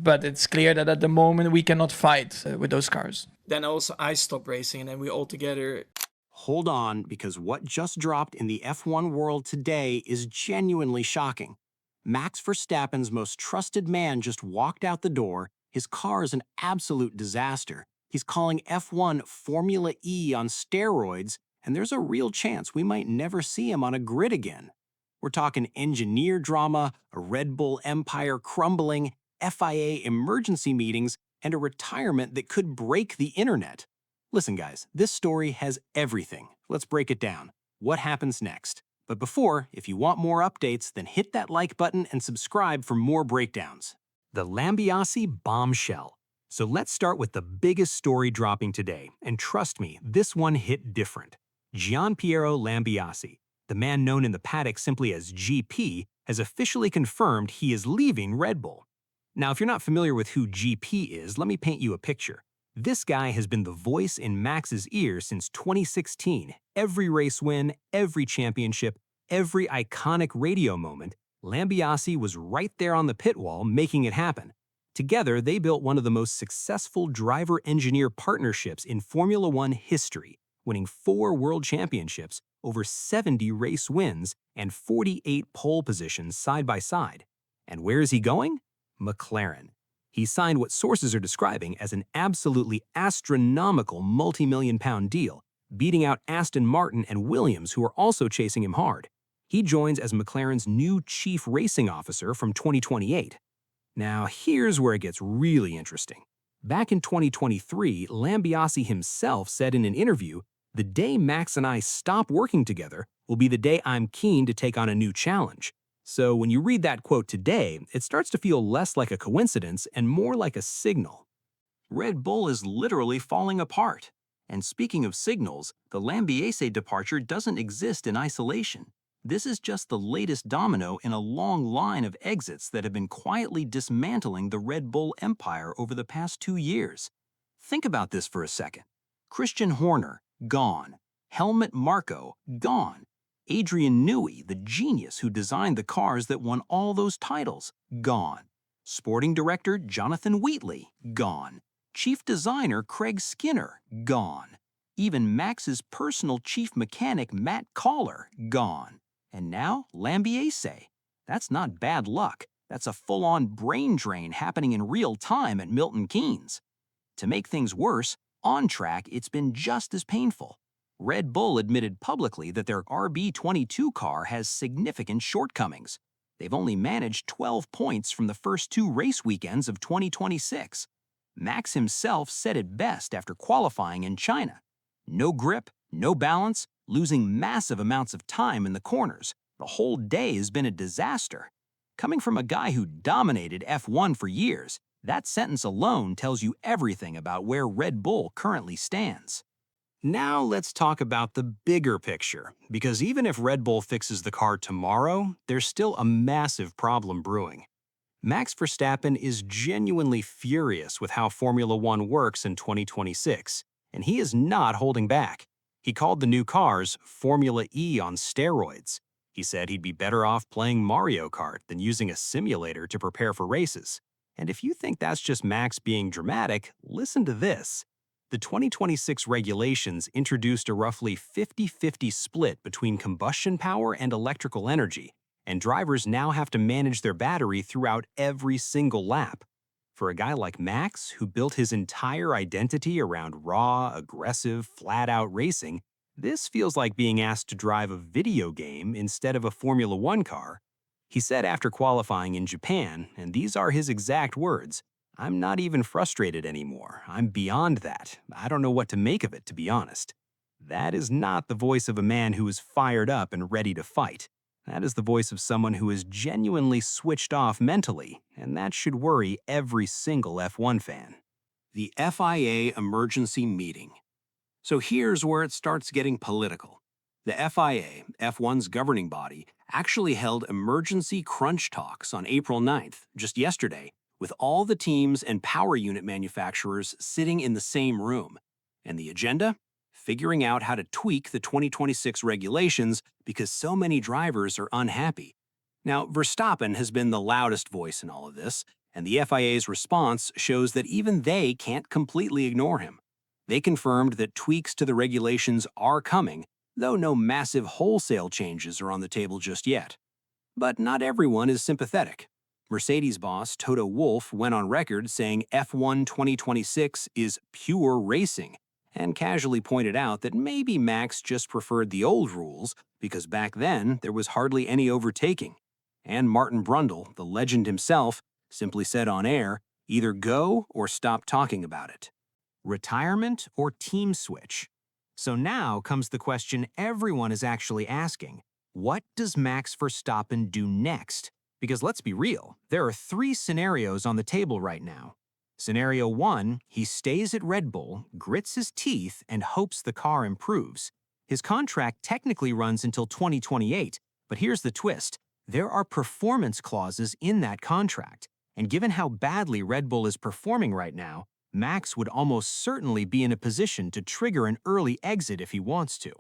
but it's clear that at the moment we cannot fight with those cars. Then also I stopped racing, and then we all together. Hold on, because what just dropped in the F1 world today is genuinely shocking. Max Verstappen's most trusted man just walked out the door. His car is an absolute disaster. He's calling F1 Formula E on steroids, and there's a real chance we might never see him on a grid again. We're talking engineer drama, a Red Bull empire crumbling, FIA emergency meetings, and a retirement that could break the internet. Listen, guys, this story has everything. Let's break it down. What happens next? But before, if you want more updates, then hit that like button and subscribe for more breakdowns. The Lambiasi Bombshell. So let's start with the biggest story dropping today, and trust me, this one hit different. Gianpiero Lambiasi, the man known in the paddock simply as GP, has officially confirmed he is leaving Red Bull. Now, if you're not familiar with who GP is, let me paint you a picture. This guy has been the voice in Max's ear since 2016. Every race win, every championship, every iconic radio moment, Lambiasi was right there on the pit wall making it happen. Together, they built one of the most successful driver-engineer partnerships in Formula One history, winning 4 world championships, over 70 race wins, and 48 pole positions side by side. And where is he going? McLaren. He signed what sources are describing as an absolutely astronomical multi-million-pound deal, beating out Aston Martin and Williams, who are also chasing him hard. He joins as McLaren's new chief racing officer from 2028. Now, here's where it gets really interesting. Back in 2023, Lambiasi himself said in an interview, "The day Max and I stop working together will be the day I'm keen to take on a new challenge." So when you read that quote today, it starts to feel less like a coincidence and more like a signal. Red Bull is literally falling apart. And speaking of signals, the Lambiasi departure doesn't exist in isolation. This is just the latest domino in a long line of exits that have been quietly dismantling the Red Bull empire over the past 2 years. Think about this for a second. Christian Horner, gone. Helmut Marko, gone. Adrian Newey, the genius who designed the cars that won all those titles, gone. Sporting director Jonathan Wheatley, gone. Chief designer Craig Skinner, gone. Even Max's personal chief mechanic Matt Collar, gone. And now Lambiasi. That's not bad luck. That's a full-on brain drain happening in real time at Milton Keynes. To make things worse, on track it's been just as painful. Red Bull admitted publicly that their RB22 car has significant shortcomings. They've only managed 12 points from the first 2 race weekends of 2026. Max himself said it best after qualifying in China. No grip, no balance, losing massive amounts of time in the corners. The whole day has been a disaster. Coming from a guy who dominated F1 for years, that sentence alone tells you everything about where Red Bull currently stands. Now let's talk about the bigger picture, because even if Red Bull fixes the car tomorrow, there's still a massive problem brewing. Max Verstappen is genuinely furious with how Formula One works in 2026, and he is not holding back. He called the new cars Formula E on steroids. He said he'd be better off playing Mario Kart than using a simulator to prepare for races. And if you think that's just Max being dramatic, listen to this. The 2026 regulations introduced a roughly 50-50 split between combustion power and electrical energy, and drivers now have to manage their battery throughout every single lap. For a guy like Max, who built his entire identity around raw, aggressive, flat-out racing, this feels like being asked to drive a video game instead of a Formula One car. He said after qualifying in Japan, and these are his exact words, "I'm not even frustrated anymore. I'm beyond that. I don't know what to make of it, to be honest." That is not the voice of a man who is fired up and ready to fight. That is the voice of someone who is genuinely switched off mentally, and that should worry every single F1 fan. The FIA Emergency Meeting. So here's where it starts getting political. The FIA, F1's governing body, actually held emergency crunch talks on April 9th, just yesterday, with all the teams and power unit manufacturers sitting in the same room. And the agenda? Figuring out how to tweak the 2026 regulations because so many drivers are unhappy. Now, Verstappen has been the loudest voice in all of this, And the FIA's response shows that even they can't completely ignore him. They confirmed that tweaks to the regulations are coming, though no massive wholesale changes are on the table just yet. But not everyone is sympathetic. Mercedes boss Toto Wolff went on record saying F1 2026 is pure racing, and casually pointed out that maybe Max just preferred the old rules because back then there was hardly any overtaking. And Martin Brundle, the legend himself, simply said on air, either go or stop talking about it. Retirement or team switch? So now comes the question everyone is actually asking. What does Max Verstappen do next? Because let's be real, there are 3 scenarios on the table right now. Scenario 1, he stays at Red Bull, grits his teeth, and hopes the car improves. His contract technically runs until 2028, but here's the twist. There are performance clauses in that contract, and given how badly Red Bull is performing right now, Max would almost certainly be in a position to trigger an early exit if he wants to.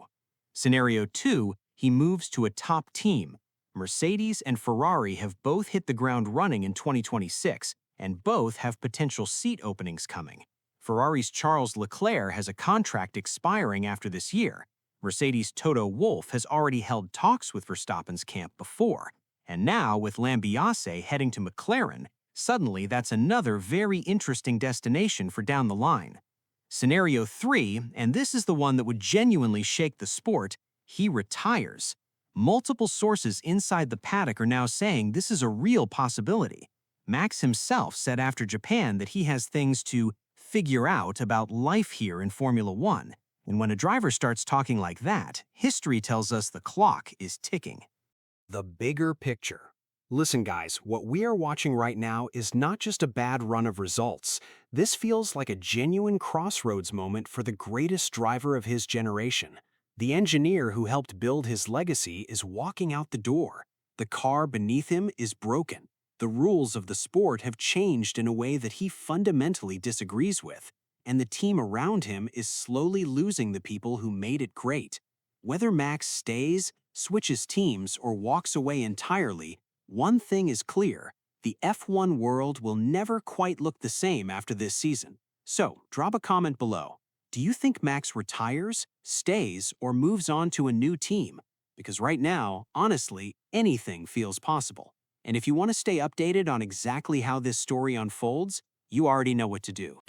Scenario 2, he moves to a top team. Mercedes and Ferrari have both hit the ground running in 2026, and both have potential seat openings coming. Ferrari's Charles Leclerc has a contract expiring after this year. Mercedes' Toto Wolff has already held talks with Verstappen's camp before. And now, with Lambiasi heading to McLaren, suddenly that's another very interesting destination for down the line. Scenario 3, and this is the one that would genuinely shake the sport, he retires. Multiple sources inside the paddock are now saying this is a real possibility. Max himself said after Japan that he has things to figure out about life here in Formula One. And when a driver starts talking like that, history tells us the clock is ticking. The bigger picture. Listen, guys, what we are watching right now is not just a bad run of results. This feels like a genuine crossroads moment for the greatest driver of his generation. The engineer who helped build his legacy is walking out the door. The car beneath him is broken. The rules of the sport have changed in a way that he fundamentally disagrees with, and the team around him is slowly losing the people who made it great. Whether Max stays, switches teams, or walks away entirely, one thing is clear: the F1 world will never quite look the same after this season. So, drop a comment below. Do you think Max retires, stays, or moves on to a new team? Because right now, honestly, anything feels possible. And if you want to stay updated on exactly how this story unfolds, you already know what to do.